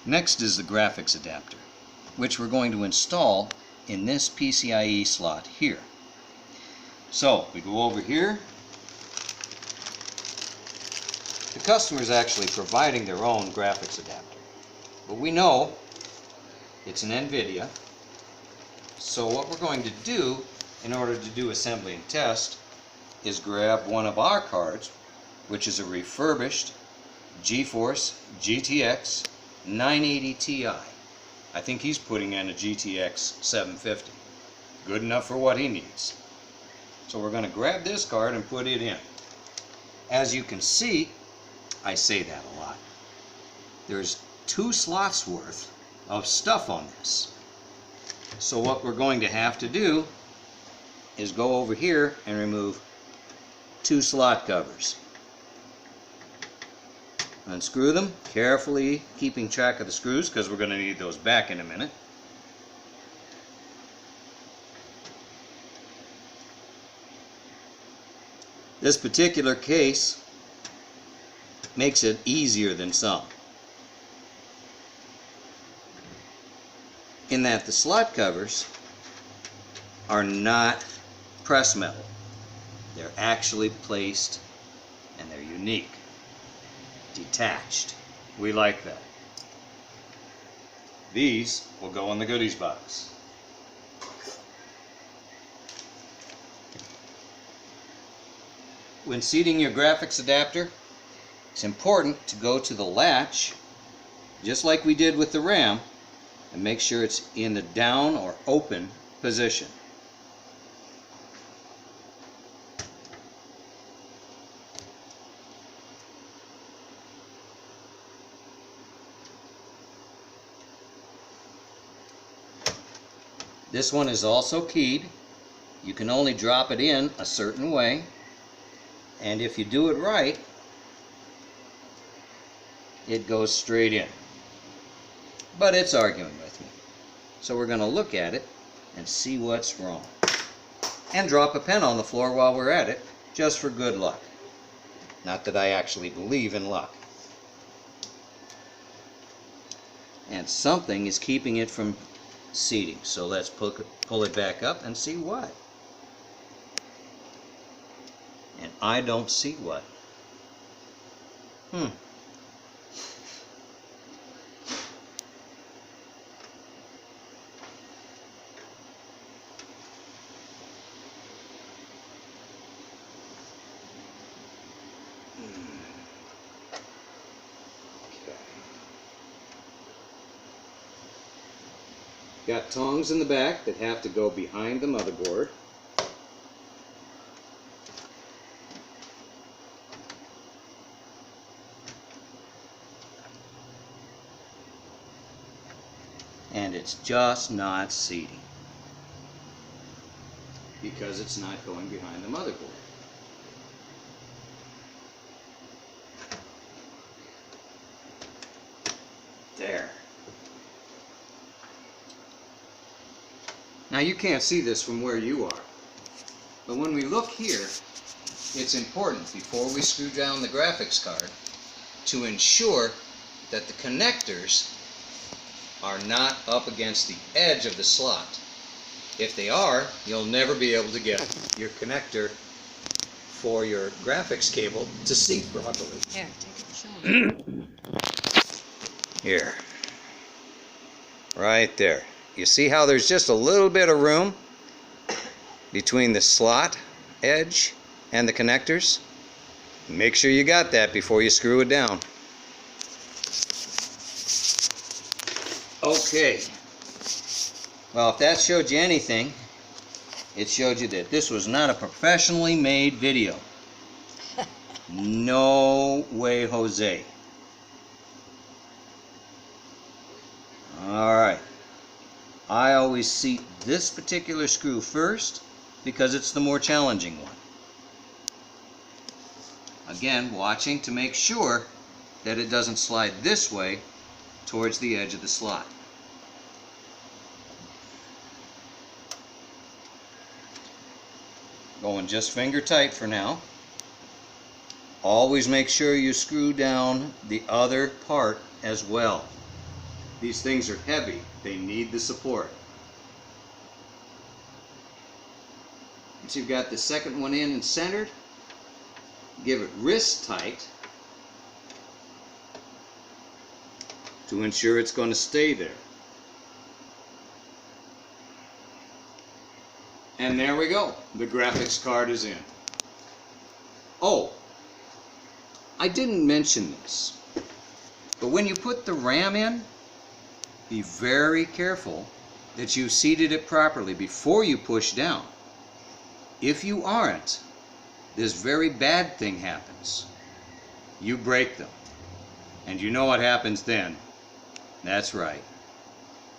Next is the graphics adapter, which we're going to install in this PCIe slot here. So we go over here. The customer is actually providing their own graphics adapter, but we know it's an NVIDIA. So what we're going to do in order to do assembly and test is grab one of our cards, which is a refurbished GeForce GTX 980 Ti. I think he's putting in a GTX 750. Good enough for what he needs. So we're going to grab this card and put it in. As you can see, I say that a lot. There's 2 slots worth of stuff on this. So what we're going to have to do is go over here and remove 2 slot covers. Unscrew them, carefully keeping track of the screws because we're going to need those back in a minute. This particular case makes it easier than some, in that the slot covers are not press metal. They're actually placed, and they're unique, detached. We like that. These will go in the goodies box. When seating your graphics adapter, it's important to go to the latch, just like we did with the RAM, and make sure it's in the down or open position. This one is also keyed. You can only drop it in a certain way, and if you do it right, it goes straight in. But it's arguing with me. So we're going to look at it and see what's wrong. And drop a pen on the floor while we're at it, just for good luck. Not that I actually believe in luck. And something is keeping it from seating. So let's pull it back up and see what. And I don't see what. Got tongs in the back that have to go behind the motherboard. And it's just not seating because it's not going behind the motherboard. There. Now you can't see this from where you are, but when we look here, it's important before we screw down the graphics card to ensure that the connectors are not up against the edge of the slot. If they are, you'll never be able to get your connector for your graphics cable to seat properly. Here, take it, show me. Here. Right there. You see how there's just a little bit of room between the slot edge and the connectors? Make sure you got that before you screw it down. Okay. Well, if that showed you anything, it showed you that this was not a professionally made video. No way, Jose. Alright. I always seat this particular screw first because it's the more challenging one. Again, watching to make sure that it doesn't slide this way towards the edge of the slot. Going just finger tight for now. Always make sure you screw down the other part as well. These things are heavy. They need the support. Once you've got the second one in and centered, give it wrist tight to ensure it's going to stay there. And there we go. The graphics card is in. Oh, I didn't mention this, but when you put the RAM in, be very careful that you seated it properly before you push down. If you aren't, this very bad thing happens. You break them. And you know what happens then? That's right.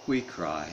We cry.